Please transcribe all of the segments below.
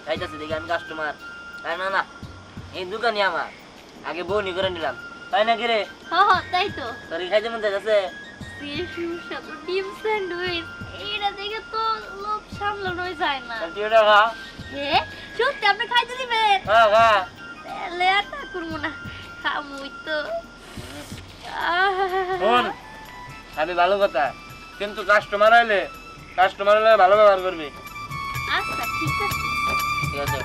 খাইতেছে দেখি আমি কাস্টমার। না না, এই দোকানই আমার, আগে বউনি করে নিলাম, তাই না কি রে? হ্যাঁ তাই তো। তোর কি খাইতে মন চাইতেছে? সুস্বাদু ডিম স্যান্ডউইচ, এটা দেখে তো লোভ সামলানোই যায় না। তুই ওটা খা। সত্যি আপনি খাইতে দিবেন? হ্যাঁ খা। তাহলে আর তা করবো না, খামুই তো। শোন, খাবি ভালো কথা, কিন্তু কাস্টমার হলে ভালো ব্যবহার করবি। আচ্ছা ঠিক আছে। ঠিক আছে।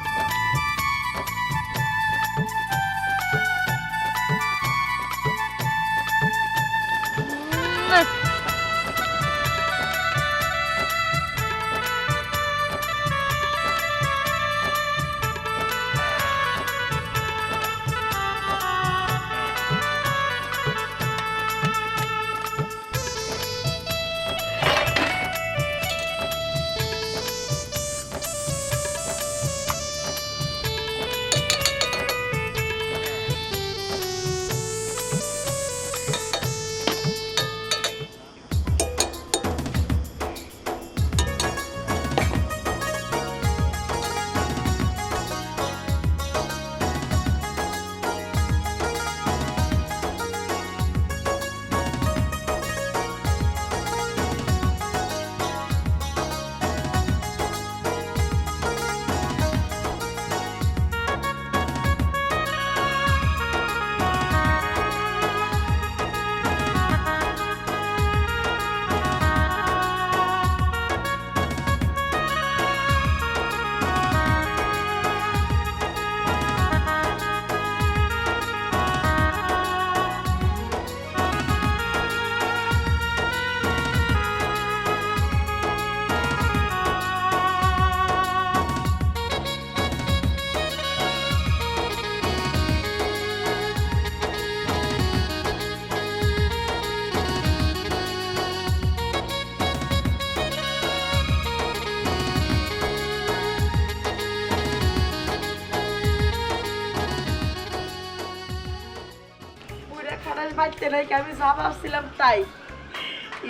আমি যা ভাবছিলাম তাই,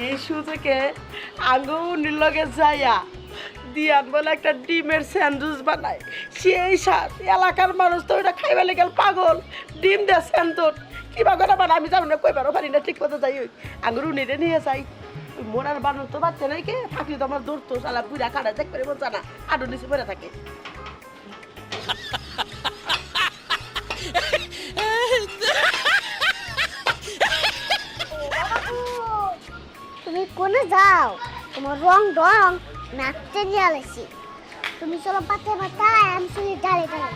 এই সুযোগে আগুনের লগে যাইয়া দিয়ান বলে একটা ডিমের স্যান্ডউইচ বানায়, সেই স্বাদ এলাকার মানুষ তো ওইটা খাইবে লেগে পাগল। ডিম দেয় স্যান্ডউইচ কিবা করে বানা আমি যাবো না, কইবারও পারি না ঠিক মতো যাই। ওই আঙুর উনিরে নিয়ে যাই, ওই মোড়ার বানর তো বাচ্চা নাই কে থাকলে তো আমার দৌড়তো সালা পুরা কাটা দেখ করে মজা না, আডু নিচে পড়ে থাকে। তুমি কোনে যাও? তোমার রং রং নাচতে নিয়ে আলেছি। তুমি চলো পাতে পাতায়, আমি শুনি ডালে ডালে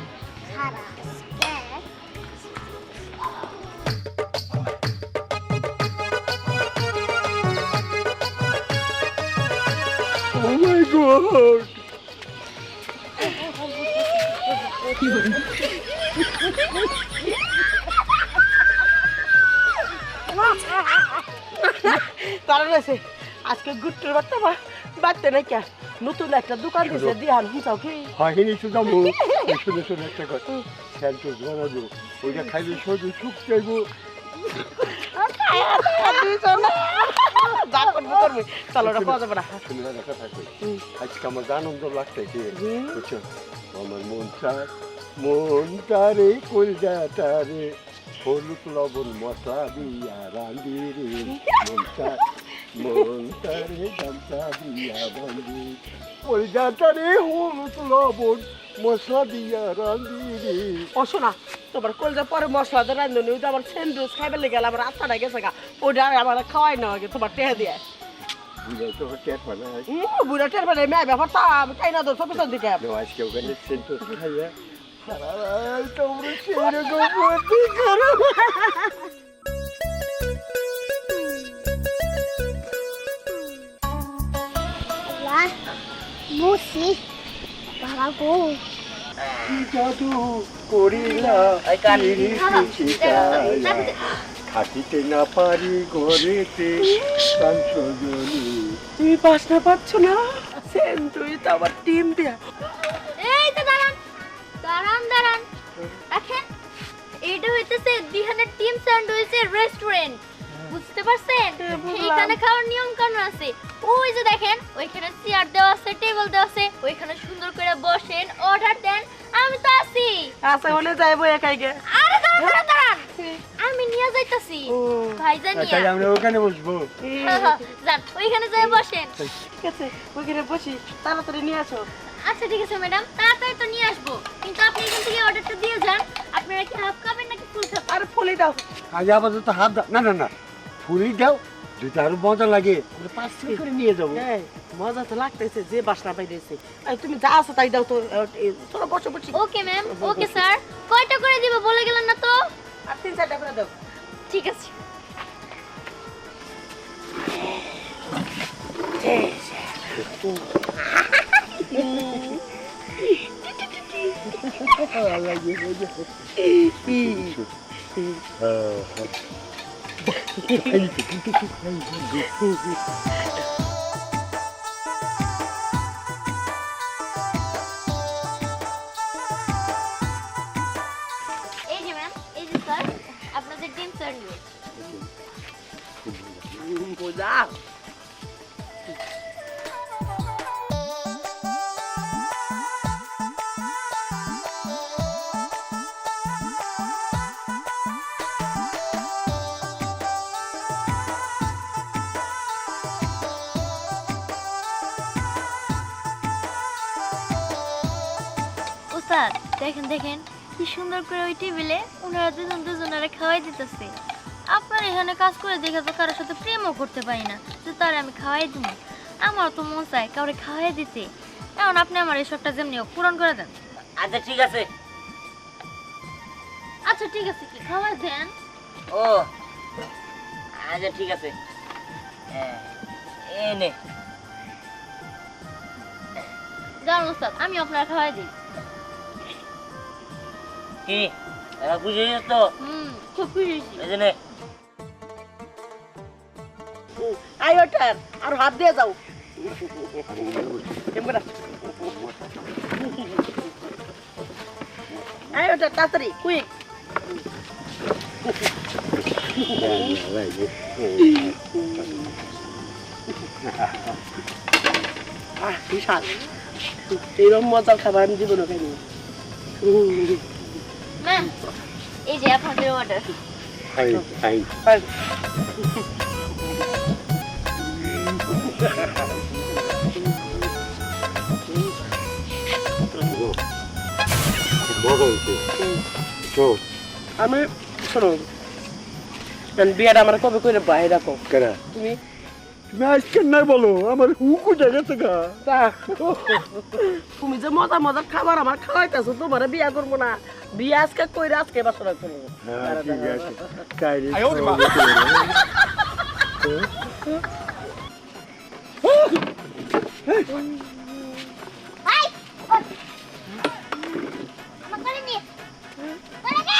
সারা Oh my God! কারণ আছে আজকে গুট্টুর বাচ্চা বাচ্চা নাই কে নতুন একটা দোকান দিয়েছে দিয়ান হুঁচাও কি হয়নি তো যাবো, শুনে শুনে একটা কথা, স্যান্ডউইচ বানাবো, ওইটা খাইলে শরীর সুখ চাইবো। চলো ওটা পাওয়া যাবে না। শুনে দেখা থাকবে, আজকে আমার আনন্দ লাগতেছে, বুঝছো? আমার মনটা রে কলজাটা রে, হলুদ লবণ মশলা দিয়া রাঁধি রে, মনটা রে গামছা দিয়া রাঁধি, কলজাটা রে হলুদ লবণ মশলা দিয়া রাঁধি রে। ও শোনা, তোমার কলজা পরে মশলা দিয়ে রান্ধনি, ওইটা আমার স্যান্ডউইচ খাইবে লেগে গেল, আমার আত্মাটা গেছে গা, ওইটা আমার খাওয়াই না আগে তোমার টেহা দিয়ে। বুঝাই তো টের পানা বুড়া টের মানে মেয়ে ব্যাপার তা চাই না তো সব দিকে আজকে ওখানে সেন্টুস খাইয়া তোমরা সেরকম বুদ্ধি করো। মুসি বাবা গো জাদু করিলা থাকিতে না পারি ঘরেতে কাঞ্চজনী। তুমি বাসনা পাচ্ছ না? স্যান্ডউইচ আবার ডিম দেয়া। এই তো দাঁড়ান দাঁড়ান দাঁড়ান, দেখেন এইটা হইতেছে দিহানের টিম স্যান্ডউইচের রেস্টুরেন্ট, বুঝতে পারছেন? এখানে খাওয়ার নিয়ম কানুন আছে। ওই যে দেখেন ওইখানে চেয়ার দেওয়া আছে, টেবিল দেওয়া আছে, ওইখানে সুন্দর করে বসেন, অর্ডার দেন, আচ্ছা ওনে যাইবো একাই গে আরে দাঁড়ান দাঁড়ান আমি নিয়ে যাইতাছি ভাইজান আচ্ছা নিয়া আমরা ওখানে বসবো যান ওইখানে যেয়ে বসেন ঠিক আছে ওইখানে বসি তাড়াতাড়ি নিয়ে আসো আচ্ছা ঠিক আছে ম্যাডাম তাড়াতাড়ি তো নিয়ে আসবো কিন্তু আপনি এখান থেকে অর্ডারটা দিয়ে যান আপনারা কি হাফ খাবেন নাকি ফুল খাবেন আর ফুলি দাও আজ আপাতত হাত দাও না না না ফুলি দাও যেটা আরো মজা লাগে আমরা 5 টাকা করে নিয়ে যাবো এই মজা তো লাগতেছে যে বাসনা পাইতেছে এই তুমি যা আছো তাই দাও তো তোরা বসে বসি ওকে ম্যাম ওকে স্যার কয়টা করে দিব বলে গেলেন না তো আর 3-4টা করে দাও ঠিক আছে এই যে ম্যাম এই যে স্যার আপনাদের ডিম স্যান্ডউইচ বোঝা স্যার দেখেন দেখেন কি সুন্দর করে ওই টেবিলে ওনারা দুজন দুজনারে খাওয়াই দিতেছে আপনার এখানে কাজ করে দেখে তো কারোর সাথে প্রেমও করতে পারি না যে তারে আমি খাওয়াই দিব আমার তো মন চায় কাউরে খাওয়াই দিতে এখন আপনি আমার এই শখটা যেমনি হোক পূরণ করে দেন আচ্ছা ঠিক আছে আচ্ছা ঠিক আছে কি খাওয়াই দেন ও আচ্ছা ঠিক আছে হ্যাঁ, এই নে জানো স্যার আমি আপনার খাওয়াই দিই কি এবার বুঝে গেছিস তো খুব খুশি হয়েছি এই যে নে আই ওটার আর হাত দিয়ে যাও কেমন আই ওটার তাড়াতাড়ি কুইক বিশাল এইরকম মজার খাবার আমি জীবনে খাইনি ম্যাম এই যে আপনাদের অর্ডার আমি শোনো বিয়াটা আমার কবে করে বাইরে রাখো কেনা তুমি তুমি আজকে না বলো আমার হুকু জায়গাতে গা তুমি যে মজা মজার খাবার আমার খাওয়াইতেছো তোমার বিয়া করবো না বিয়া আজকে কইরা আজকে বাসনা করবো হ্যাঁ ঠিক আছে তাইলে আই আমার করে নি করে নে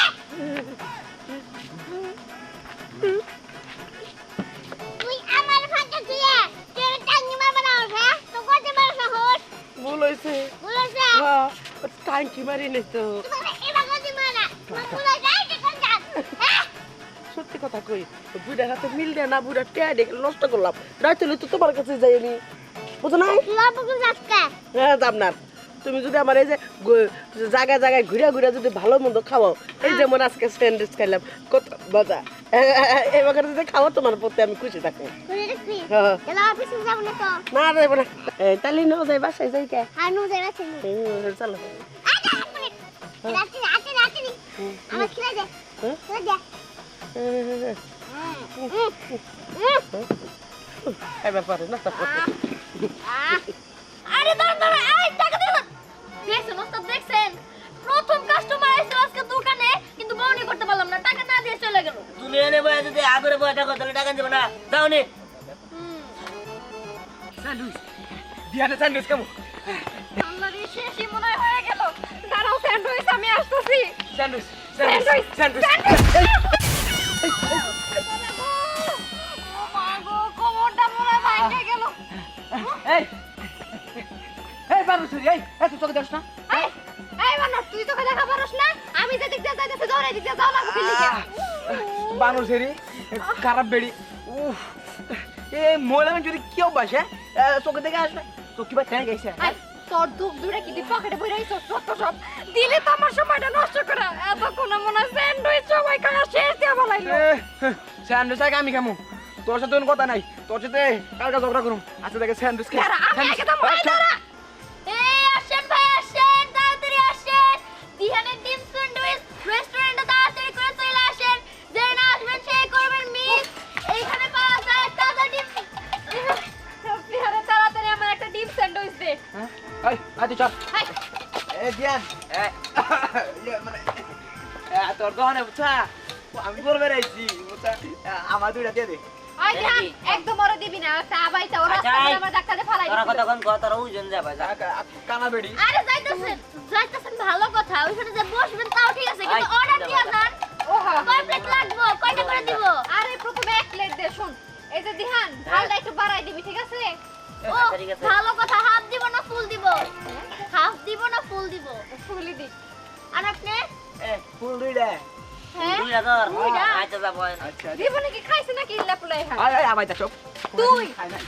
তুই আমার ফাটা দিয়ে তোর টাঙ্গি মারবা না হ্যাঁ তো কোতে মারছ হস ভুল হয়েছে বলেছে হ্যাঁ টাঙ্কি মারি নেই তো তোমার এবার কোতে মারা মাকুলা যাই কে কোন যা হ্যাঁ সত্যি কথা কই বুড়ার হাতে মিল দেয় না বুড়া টেয়া দেখে নষ্ট করলাম রাইতে তো তোমার কাছে যাইনি বুঝো নাই লাবুকে যাচ্ছে হ্যাঁ দাম না তুমি যদি আমার এই যে জায়গায় জায়গায় ঘুরে ঘুরে যদি ভালো মন্দ খাওয়াও এই যেমন আজকে স্যান্ডউইচ খাইলাম কত মজা এবার যদি খাওয়া তোমার প্রতি আমি খুশি থাকবো করে দেখি হ্যাঁ এলা অফিসে যাব না তো না যাইব না তাহলে নাও যাই বাসায় যাই কে আর নো যাবে ছিল চলো আচ্ছা এক মিনিট রাতে রাতে রাতে আমার খিলা দে খিলা দে এবার পারে না আরে দাঁড়ান দাঁড়ান এই টাকা দিন দেখছেন ওস্তাদ দেখছেন প্রথম কাস্টমার এসে আজকে দোকানে কিন্তু বউনি করতে পারলাম না টাকা না দিয়ে চলে গেল তুমি এনে বয়ে যদি আগরে বয়ে থাকো তাহলে টাকা দেবো না দাও নে স্যান্ডউইচ দিয়ানে স্যান্ডউইচ কেমন আল্লাহ রে শেষই মনে হয় হয়ে গেল দাঁড়াও স্যান্ডউইচ আমি আসতেছি স্যান্ডউইচ স্যান্ডউইচ স্যান্ডউইচ মাগো কোমরটা মনে হয় ভেঙে গেল এই এই বানুসুরি এই এত চোখে দেখ না এই এই মানুষ তুই তো দেখা পারছ না আমি যে দিক দিয়ে যাইতেছি ধরে দিক দিয়ে যাও লাগো কি লিখে বানুসুরি খারাপ বেড়ি উফ এই মহিলা যদি কেউ বাসে চোখে দেখে আসবে তো কিবা টেনে গেছে তোর দুধ দূরে কি পকেটে বইরাইছ সব দিলে তো আমার সময়টা নষ্ট স্যান্ডউইচ আগে আমি খামু তোর সাথে কোনো কথা নাই তোর সাথে কালকে ঝগড়া করুম আচ্ছা দেখে স্যান্ডউইচ খাই এই আসেন ভাই আসেন তাড়াতাড়ি আসেন দিহানের ডিম স্যান্ডউইচ রেস্টুরেন্টে তাড়াতাড়ি করে চলে আসেন যে না আসবেন সেই করবেন মিস এইখানে পাওয়া যায় তাজা ডিম দিহানে তাড়াতাড়ি আমার একটা ডিম স্যান্ডউইচ দে হ্যাঁ আয় তুই চল হাই এ দিয়ান মানে তোর দোকানে বুঝছা আমি বলবে রাইছি বুঝছা আমার দুইটা দিয়ে দে আই দিহান একদম ওরে দিবি না তা বাইতা ওরা আচ্ছা, এই। আমার ডাক্তারে ফালাই তোরা দিছে কতক্ষণ কত ওজন যাবে যা কানা বেড়ি আরে যাইতাছেন ভালো কথা ওইখানে যে বসবেন তাও ঠিক আছে কিন্তু আই, অর্ডার দিয়া দাও, যান ওহো কয় প্লেট লাগবে কয়টা করে দিব আরে প্রথমে এক প্লেট দে শুন এই যে দিহান ঝালটা একটু বাড়াই দিবি ঠিক আছে ও আচ্ছা, ঠিক আছে। ভালো কথা হাফ দিব না ফুল দিব হাফ দিব না ফুল দিব ফুলই দি আর আপনি এ ফুল দুইটা হ্যাঁ দুইটা ধর দুইটা? আচ্ছা যাবো আচ্ছা দিব নাকি খাইছ নাকি লাপুলাই খা আয় আয় আমায় সব তুই? খাই নাই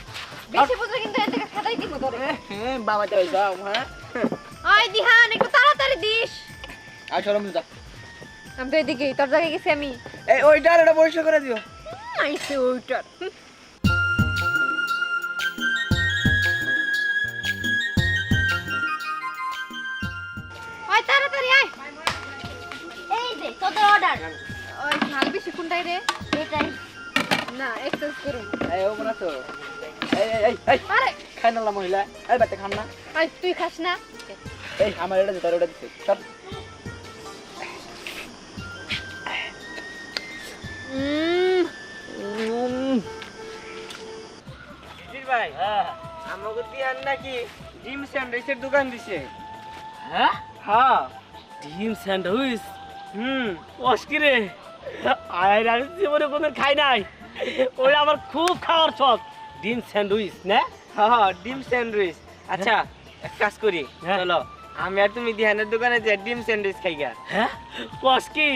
বেশি বুঝলে কিন্তু এর থেকে খাটাই দিব তোরে হ্যাঁ বাবা যাই যাও হ্যাঁ আয় দিহান একটু তাড়াতাড়ি দিস আর চলো যা আমি তো এদিকে তোর জায়গায় গেছি আমি এই ওইটার এটা পরিষ্কার করে দিও আইছে ওইটার আয় তাড়াতাড়ি আয় এই যে তোদের অর্ডার ওই ঝাল বেশি কোনটাই রে এটাই না এক্সেস করুন এই ও বনা তো এই আরে খাই না মহিলা এই বাতে খাম না আয় তুই খাস না এই আমার এটা দে তোর ওটা দিতে চল ভাই আমাকে দিয়ান নাকি ডিম স্যান্ডউইচের দোকান দিছে হ্যাঁ হ্যাঁ ডিম স্যান্ডউইচ হুম অস্কিরে আয় আমি জীবনে কোনদিন খাই নাই ওই আমার খুব খাওয়ার শখ ডিম স্যান্ডউইচ না হ্যাঁ ডিম স্যান্ডউইচ আচ্ছা এক কাজ করি হ্যাঁ। চলো আমি আর তুমি দিহানের দোকানে যে ডিম স্যান্ডউইচ খাই গা হ্যাঁ কসকি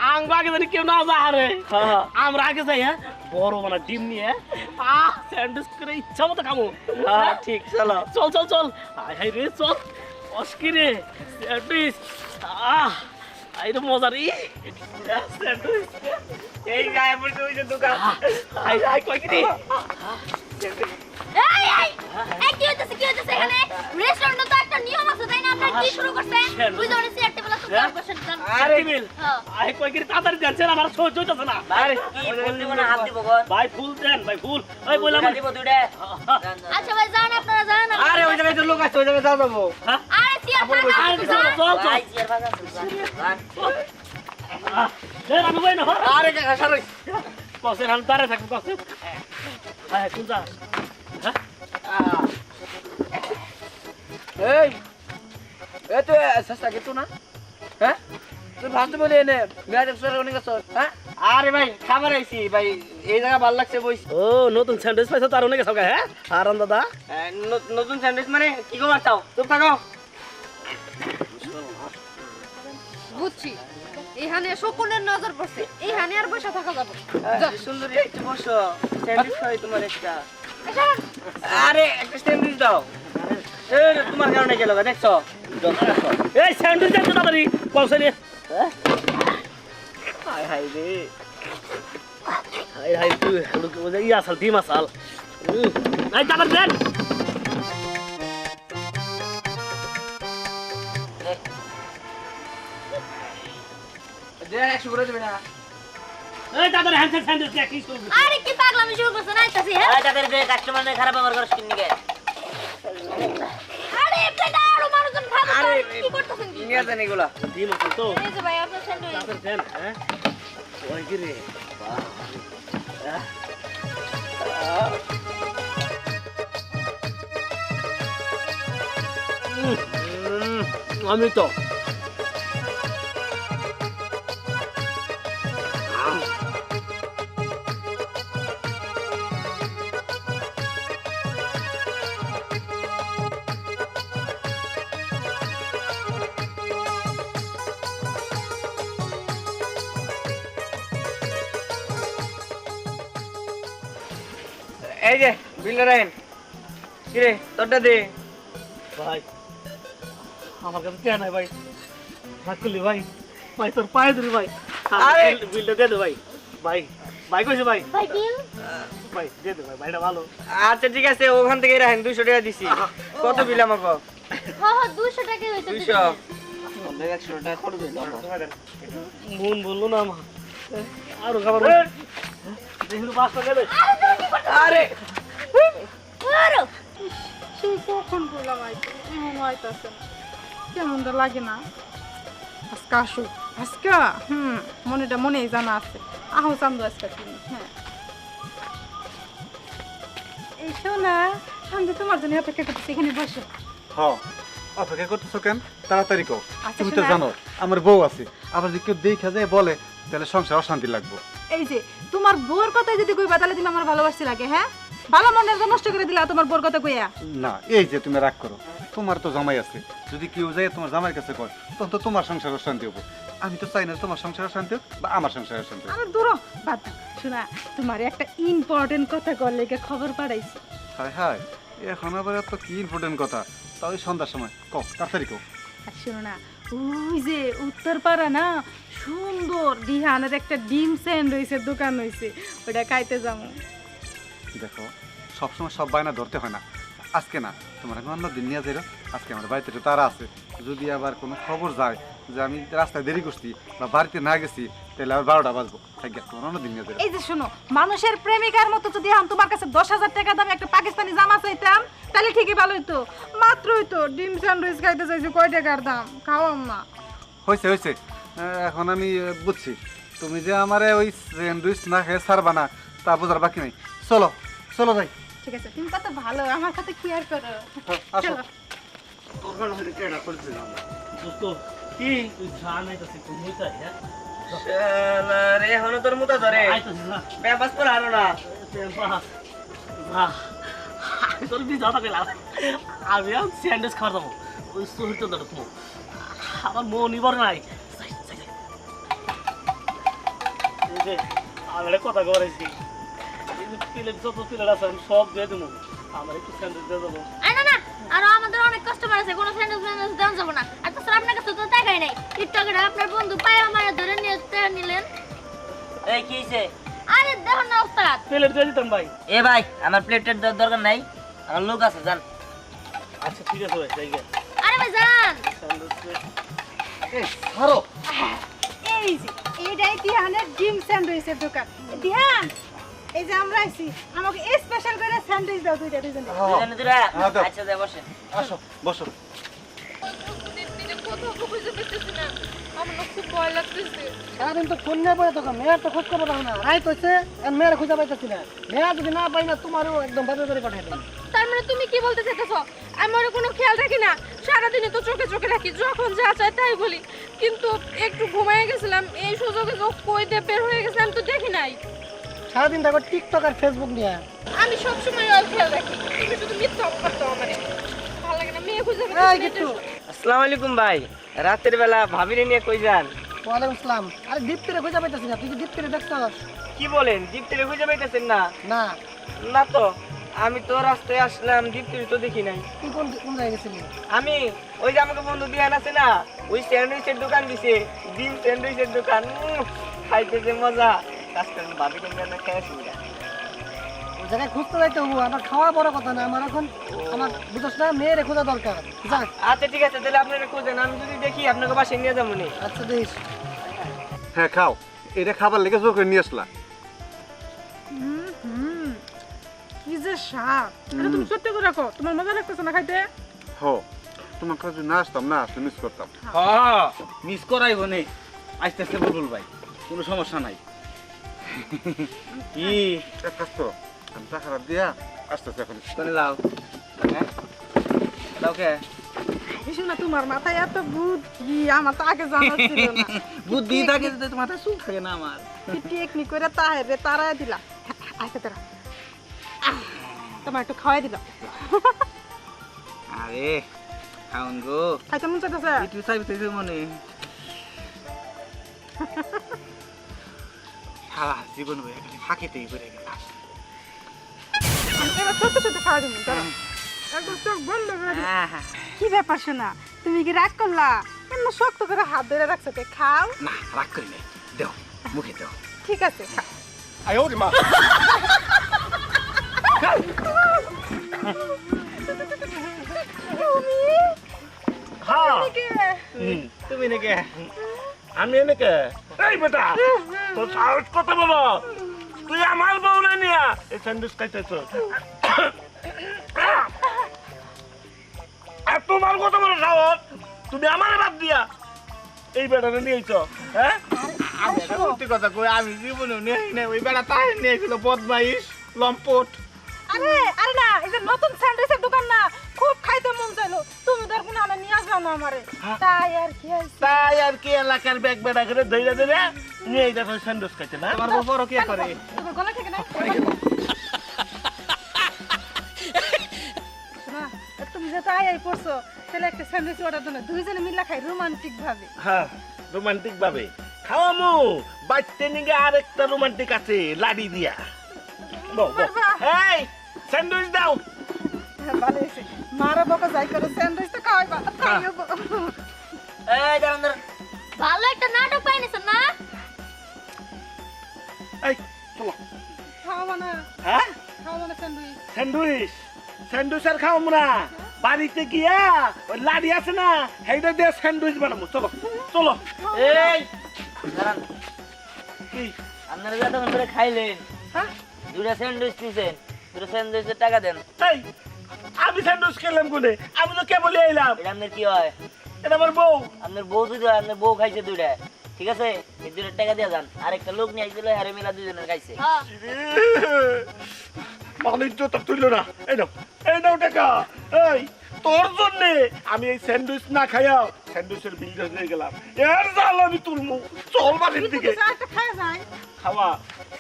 আঙ্গ আগে জানি কেউ না যা রে হ্যাঁ। আমরা আগে যাই হ্যাঁ বড় মানে ডিম নিয়ে স্যান্ডউইচ করে ইচ্ছা মতো খাবো হ্যাঁ ঠিক চলো চল চল চল আয় হাই রে চল অস্কিরে স্যান্ডউইচ আই রে মজা রে স্যান্ডউইচ এই গায়ে পড়ছে ওই যে দোকান আই আই কই কি এই এই কি হইতাছে এখানে রেস্টুরেন্টে তো একটা নিয়ম আছে তাই না আপনারা কি শুরু করছেন বুঝতে পারছি চেয়ার টেবিল আছে হ্যাঁ। বসেন যান আরে মিল হ্যাঁ আই কই কি তাড়াতাড়ি দেন আমার সহ্য হইতাছে না ভাই কি ফুল দিব না হাফ দিব গো ভাই ফুল দেন ভাই ফুল ওই বললাম দুইটা দিব দুইটা যান, যান। আচ্ছা ভাই যান আপনারা যান আরে ওই জায়গায় তো লোক আছে ওই জায়গায় যাও যাবো আরে চেয়ার আরে চল চল চল ভাই চেয়ার ভাগা যান দেন আমি বই না আরে কাকা সরই কসের হাল তারে থাকবো কসের হ্যাঁ কোন যা হ্যাঁ এই এ তো সস্তা কিছু না হ্যাঁ তুই ভাবতে বলি এনে মেয়াদ সরে অনেক আছে হ্যাঁ আরে ভাই খাবার আইছি ভাই এই জায়গা ভালো লাগছে বইস ও নতুন স্যান্ডউইচ পাইছো তার অনেক সব হ্যাঁ আরাম দাদা নতুন স্যান্ডউইচ মানে কি খবর চাও চুপ থাকো বুঝছি এখানে শকুনের নজর পড়ছে এখানে আর বসে থাকা যাবে সুন্দরী একটু বসো স্যান্ডউইচ খাই তোমার একটা আরে একটা স্যান্ডউইচ দাও এই রে, তোমার কারণে গেল দেখছো এই স্যান্ডউইচ দেন তো তাড়াতাড়ি পয়সা নিয়ে হাই হাই রে হাই হাই তুই হলো কি ওই আসাল ডিম আসাল এই তাড়াতাড়ি দেন দে 100 করে দিবি না এই তাড়াতাড়ি হ্যান্ড স্যান্ডউইচ দেখ কি শুরু আরে কি পাগলামি শুরু করছেন আইতাছি হ্যাঁ ভাই তাদের যে কাস্টমার নে খারাপ ব্যবহার করছ কিন নিকে আরে এটা আরো মানুষজন খাবে আরে কি করতেছেন কি নিয়ে যান এগুলা ডিম আসাল তো এই যে ভাই আপনার স্যান্ডউইচ তাড়াতাড়ি দেন হ্যাঁ ওই কি রে আমি তো এই যে বিল রাইন কি রে তোরটা দে ভাই আমার কাছে কে নাই ভাই থাকলি ভাই ভাই তোর পায়ে ধরি ভাই আরে! বিলটা দে দে ভাই ভাই ভাই কইছে ভাই ভাই বিল ভাই দে দে ভাই ভাইটা ভালো আচ্ছা ঠিক আছে ওখান থেকে রাখেন 200 টাকা দিছি কত বিল আমাকে হ্যাঁ 200 টাকা হইছে 200 100 টাকা খরচ হইলো মন বললো না মা আরো খাবার দেখুন 5 টাকা দে আরে আরো সেই কখন বললাম আইতে এমন আইতাছে না কেমন তো লাগে না আজকে আসো আজকে মনেই জানা আছে আহো চান্দু আজকে তুমি হ্যাঁ এই শোনা আমি তো তোমার জন্য অপেক্ষা করতেছি এখানে বসো হ্যাঁ অপেক্ষা করতেছো কেন তাড়াতাড়ি কও আচ্ছা, তুমি তো শোনা। জানো আমার বউ আছে আবার যদি কেউ দেখা যায় বলে তাহলে সংসার অশান্তি লাগবে এই যে তোমার বোর কথা যদি কইবা তাহলে তুমি আমার ভালোবাসতে লাগে হ্যাঁ ভালো মনের নষ্ট করে দিলা তোমার বোর কথা কইয়া না এই যে তুমি রাগ করো তোমার তো জামাই আছে যদি কেউ যায় তোমার জামাইয়ের কাছে কয় তখন তো তোমার সংসার অশান্তি হবো আমি তো চাই না তোমার সংসার অশান্তি হোক বা আমার সংসার অশান্তি হোক আমার দূর বাদ দাও। শোনা তোমার একটা ইম্পর্টেন্ট কথা করলে খবর পাঠাইছি হায় হায় এখন আবার এত কি ইম্পর্টেন্ট কথা তাও এই সন্ধ্যার সময় কও তাড়াতাড়ি কও আর শোনো না ওই যে উত্তরপাড়া না সুন্দর দিহানের একটা ডিম স্যান্ড হয়েছে দোকান হয়েছে ওটা খাইতে যাবো দেখো সবসময় সব বায়না ধরতে হয় না আজকে না তোমার আমি অন্য দিন নিয়ে যাই আজকে আমার বাড়িতে একটু তারা আছে যদি আবার কোনো খবর যায় যে আমি রাস্তায় দেরি করছি বা বাড়িতে না গেছি তাহলে আবার 12টা বাজবো থাকি তোমার অন্য দিন নিয়ে যাই এই যে শোনো মানুষের প্রেমিকার মতো যদি আমি তোমার কাছে 10,000 টাকা দামে একটা পাকিস্তানি জামা চাইতাম তাহলে ঠিকই ভালো হইতো মাত্রই তো ডিম স্যান্ডউইচ খাইতে চাইছি কয় টাকার দাম খাওয়াম না হয়েছে হয়েছে এখন আমি বুঝছি তুমি যে আমারে ওই স্যান্ডউইচ না খেয়ে ছাড়বা না তা বোঝার বাকি নেই চলো চলো যাই ঠিক আছে তুমি কত ভালো আমার সাথে কেয়ার করো আসো চলো দোস্ত কি তুই জানাইতাছিস তুমি তাই হ্যাঁ রে হনো তোর মুতা ধরে আইতাছিস না পেপাস পর হারো না তোর বি যাতা পেলাম আমি আর স্যান্ডউইচ খাওয়া যাবো ওই শহীদ তো দেখো আমার মন নিবার নাই আমি একটা কথা করেছি এই যে প্লেট যত প্লেট আছে আমি সব দিয়ে দেবো আমার একটু স্যান্ডউইচ দিয়ে দেবো না না আরো আমাদের অনেক কাস্টমার আছে কোনো স্যান্ডউইচ দেওয়া যাবে না আর তাছাড়া আপনার কাছে তো টাকাই নাই টিকটকের আপনার বন্ধু পায়ে আমার ধরে নিয়ে নিলেন এই কি হইছে আরে দেখুন না ওস্তাদ প্লেট দিয়ে দিতাম ভাই এ ভাই আমার প্লেটের দরকার নাই আমার লোক আছে জান আচ্ছা ঠিক আছে ভাই যাই গে আরে ভাই যান স্যান্ডউইচ ধরো এই যে এইটাই দিহানের ডিম স্যান্ডউইচের দোকান দিহান এই যে আমরা আইছি আমাকে স্পেশাল করে স্যান্ডউইচ দাও দুইটা দুজনে দুজনে দুরা হ্যাঁ, দাও। আচ্ছা যাই বসে আসো বসো সারাদিন তো ফোন নিয়ে পড়ে তখন মেয়ের তো খোঁজ খবর না রাই কইছে মেয়ের খুঁজে পাইতেছি না মেয়ে যদি না পাই না তোমারও একদম ভাবে করে পাঠাই দিলাম তার মানে তুমি কি বলতে চাইতেছো আমার কোনো খেয়াল রাখি না সারাদিনে তো চোখে চোখে রাখি যখন যা চাই তাই বলি কিন্তু একটু ঘুমায় গেছিলাম এই সুযোগে কই দিয়ে বের হয়ে গেছিলাম তো দেখি নাই সারাদিন দেখো টিকটক আর ফেসবুক নিয়ে আমি সবসময় ওর খেয়াল রাখি তুমি শুধু মিথ্যা অপবাদ দাও আমারে ভালো লাগে না মেয়ে খুঁজে এই গিট্টু আসসালামু আলাইকুম ভাই রাতের বেলা ভাবিরে নিয়ে কই যান ওয়ালাইকুম আসসালাম আরে দীপ্তিরে খুঁজে পাইতেছি না তুই কি দীপ্তিরে দেখছস কি বলেন দীপ্তিরে খুঁজে পাইতেছেন না না না তো আমি তো রাস্তায় আসলাম দীপ্তিরে তো দেখি নাই তুই কোন কোন জায়গায় গেছিলি আমি ওই যে আমাকে বন্ধু বিহান আছে না ওই স্যান্ডউইচের দোকান দিছে ডিম স্যান্ডউইচের দোকান খাইতে যে মজা কাজ করেন ভাবিকে নিয়ে না খেয়ে আসি ওই জায়গায় খুঁজতে যাইতে হবো আমার খাওয়া বড় কথা না আমার এখন আমার বুঝছ না মেয়ের খোঁজা দরকার যা আচ্ছা ঠিক আছে তাহলে আপনারা খুঁজেন আমি যদি দেখি আপনাকে বাসায় নিয়ে যাবো নি আচ্ছা দেখিস হ্যাঁ খাও এটা খাবার লেগে জোর করে নিয়ে আসলা কি যে স্বাদ এটা তুমি সত্যি করে রাখো তোমার মজা লাগতেছে না খাইতে হো তোমার কাছে না আসতাম না আসলে মিস করতাম হ্যাঁ মিস করাইব নে আস্তে আস্তে বলুল ভাই কোনো সমস্যা নাই কি এক কাজ করো আমি টাকাটা দিয়া আসতেছি এখন করে দাও হ্যাঁ দাও কে কিছু না তোমার মাথায় এত বুদ্ধি আমার তো আগে জানা ছিল না বুদ্ধি থাকে তো তোমার মাথায় সুখ থাকে না আমার কি টেকনিক করে তাহেরে তারাই দিলা আচ্ছা তারা তোমার একটু খাওয়াই দিলাম আরে খাউন গো খাইতে মন চাইতেছে একটু চাইতে মনে সারা জীবন বই একটা ফাঁকিতেই করে গেল এবার সত্যি সত্যি খাওয়াই দিলাম দাঁড়া একদম চোখ বন্ধ করে দিই। কি ব্যাপার শোনা তুমি কি রাগ করলা এমন শক্ত করে হাত ধরে রাখছো কে খাও না রাগ করি নাই দেও মুখে দেও ঠিক আছে খাও আয় ওরে মা হ্যাঁ তুমি নাকি আমি নাকি এই বেটা তোর সাহস কত বলো তুই আমার বউ না নিয়া এই স্যান্ডউইচ খাইতেছ আর তোমার কত বড় সাহস তুমি আমার বাদ দিয়া এই বেটাটা নিয়েছ হ্যাঁ আমি একটা সত্যি কথা কই আমি জীবনে নিয়ে নাই ওই বেটা তাই নিয়েছিল বদমাইশ লম্পট আরে আরে না এই যে নতুন স্যান্ডউইচের দোকান না খুব খাইতে মন চাইলো তুমি তোর কোনো আনা নিয়ে আসলাম না আমারে তাই আর কি হইছে তাই আর কি এলাকার ব্যাগ বেটা করে ধইরা ধরে নিয়ে দেখো স্যান্ডউইচ খাইতে না তোমার বড় কি করে তোমার গলা থেকে না শোনা তুমি যে তাই আই পড়ছো তাহলে একটা স্যান্ডউইচ অর্ডার দাও না দুইজনে মিলে খাই রোমান্টিক ভাবে হ্যাঁ রোমান্টিক ভাবে খাওয়ামু বাইতে নিগে আরেকটা রোমান্টিক আছে লাডি দিয়া বউ এই স্যান্ডউইচ দাও ভালো হয়েছে মারা বকা যাই করে স্যান্ডউইচ তো খাওয়াইবা খাইও এই দাঁড়ান দাঁড়ান ভালো একটা নাটক পাইনিস না এই চলো খাওয়াবা না হ্যাঁ খাওয়াবা না স্যান্ডউইচ স্যান্ডউইচ স্যান্ডউইচ আর খাওয়ামু না বাড়িতে গিয়া ওই লাডি আছে না সেইটা দিয়ে স্যান্ডউইচ বানাবো চলো চলো এই দাঁড়ান কি আপনারা যা তখন করে খাইলেন হ্যাঁ দুটা স্যান্ডউইচ দিয়েছেন দুটো স্যান্ডউইচের টাকা দেন এই আমি স্যান্ডউইচ খেলাম কোনে আমি তো কেবলই এলাম এটা আপনার কি হয় এটা আমার বউ আপনার বউ যদি হয় আপনার বউ খাইছে দুইটা ঠিক আছে এই দুটো টাকা দিয়ে যান আরেকটা লোক নিয়ে আসছিল হারে মিলা দুজনের খাইছে হ্যাঁ মালিক তো তুললো না এই নাও টাকা এই তোর জন্যে আমি এই স্যান্ডউইচ না খাইয়াও স্যান্ডউইচের বিল দিয়ে গেলাম এর জাল আমি তুলমু চল বাড়ির দিকে একটা খাওয়া যায় খাওয়া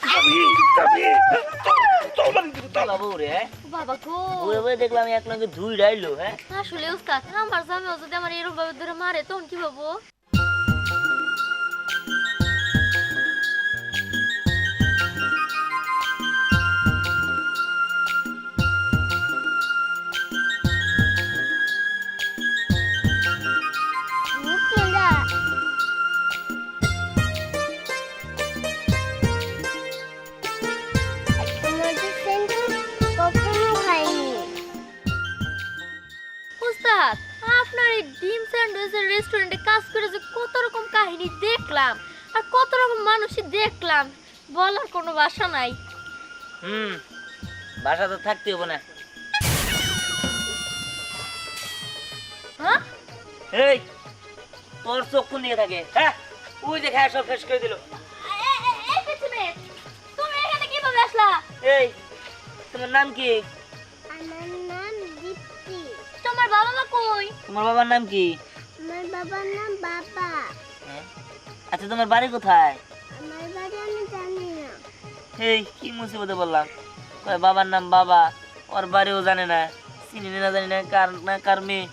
যাবি যাবি চল বাড়ির দিকে চল বাবু রে বাবা গো বয়ে বয়ে দেখলাম এক লঙ্গে ধুই ডাইলো হ্যাঁ আসলে উস্তাদ আমার জামাইও যদি আমার এরকম ভাবে ধরে মারে তখন কি ভাবো মুখটা তোমাদের স্যান্ডউইচ কখনো খাইনি উস্তাদ আপনার এই ডিম স্যান্ডউইচের রেস্টুরেন্টে কাজ করে যে কত রকম কাহিনী দেখলাম আর কত রকম মানুষই দেখলাম বলার কোনো ভাষা নাই বাসা তো থাকতে হবে না হ্যাঁ এই তোর চক্ষু নিয়ে থাকে হ্যাঁ ওই দেখে সব শেষ করে দিল এই পিছনে তুমি এখানে কিভাবে আসলা এই তোমার নাম কি আমার নাম দীপ্তি তোমার বাবা মা কই তোমার বাবার নাম কি আমার বাবার নাম বাবা আচ্ছা তোমার বাড়ি কোথায় আমার বাড়ি আমি জানি না এই কি মুসিবতে বললাম কয় বাবার নাম বাবা ওর বাড়িও জানে না চিনি না জানি না কার মেয়ে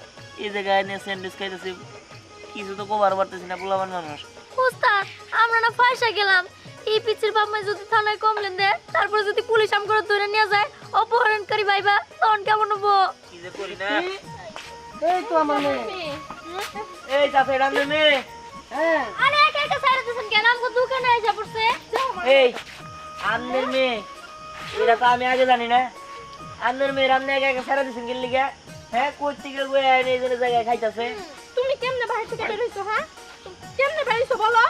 এই জায়গায় নিয়ে স্যান্ডউইচ খাইতেছে কিছু তো কবার পারতেছি না পোলাবার মানুষ উস্তাদ আমরা না ফাঁসা গেলাম এই পিছির বাপ মা যদি থানায় কমপ্লেন দেয় তারপর যদি পুলিশ আম করে ধরে নিয়ে যায় অপহরণকারী ভাইবা তখন কেমন হবো কি যে করি না এই তো আমার মেয়ে এই চাচা এটা আমার মেয়ে আরে একা একা সাইরা দিছেন কেন আমাকে দোকানে এসে পড়ছে এই আপনার মেয়ে এটা তো আমি আগে জানি না আপনার মেয়ের আপনি একা একা সারা দিচ্ছেন গেলি গা হ্যাঁ কই থেকে গিয়ে এই জায়গায় খাইতেছে তুমি কেমনে বাইরে থেকে বেরোইছো হ্যাঁ কেমনে বেরোইছো বলো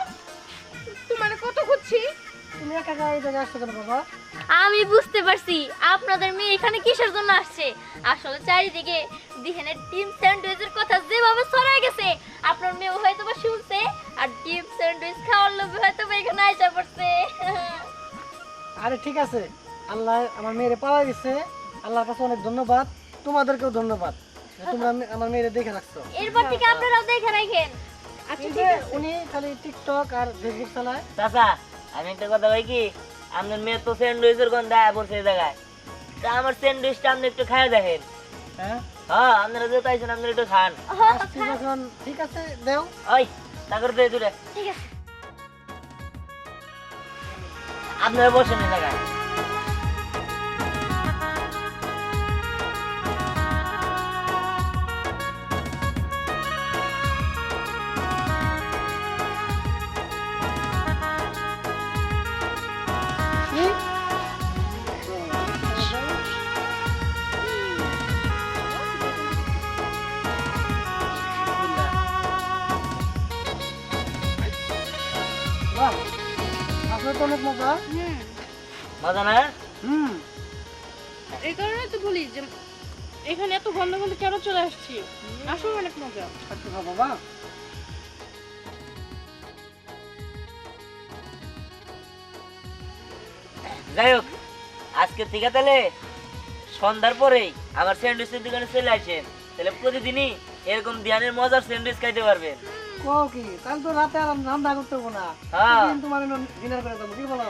তোমার কত খুঁজছি তুমি একা একা এই জায়গায় আসছো কেন বাবা আমি বুঝতে পারছি আপনাদের মেয়ে এখানে কিসের জন্য আসছে আসলে চারিদিকে দিহেনের ডিম স্যান্ডউইচের কথা যেভাবে ছড়ায় গেছে আপনার মেয়ে হয়তো বা শুনছে আর ডিম স্যান্ডউইচ খাওয়ার লোভে হয়তো বা এখানে আইসা পড়ছে আরে ঠিক আছে আল্লাহ আমার মেয়েরে পাওয়া গেছে আল্লাহর কাছে অনেক ধন্যবাদ তোমাদেরকেও ধন্যবাদ তোমরা আমার মেয়েরে দেখে রাখছো এরপর থেকে আপনারাও দেখে রাখেন এই যে উনি খালি টিকটক আর ফেসবুক চালায় চাচা আমি একটা কথা ভাই কি আপনার মেয়ে তো স্যান্ডউইচের গন্ধ আয়া পড়ছে এই জায়গায় তা আমার স্যান্ডউইচটা আপনি একটু খাইয়ে দেখেন হ্যাঁ হ্যাঁ আপনারা যেতে আইছেন আপনারা একটু খান আসছি যখন ঠিক আছে দেও ওই তা করে দে দূরে ঠিক আছে আপনারা বসেন এই জায়গায় কি তো অনেক মজা। মজা না? এই কারণে তো বলি যে এখানে এত গন্ধ গন্ধ কেন চলে আসছি, আসলে অনেক মজা। একটু খাও বাবা। যাই হোক, আজকে থেকে তাহলে সন্ধ্যার পরেই আমার স্যান্ডউইচের দোকানে চলে আসেন, তাহলে প্রতিদিনই এরকম ধ্যানের মজার স্যান্ডউইচ খাইতে পারবেন। কো কি কাল তো রাতে আর রান্না করতে হবো না, হ্যাঁ। দিন তোমার ডিনার করে দেবো, কি বলো?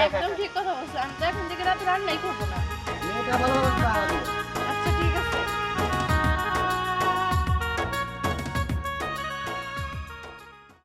একদম ঠিক কথা বলছো, আমি তো এখন থেকে রাতে রান্নাই করবো না। মেয়েটা ভালো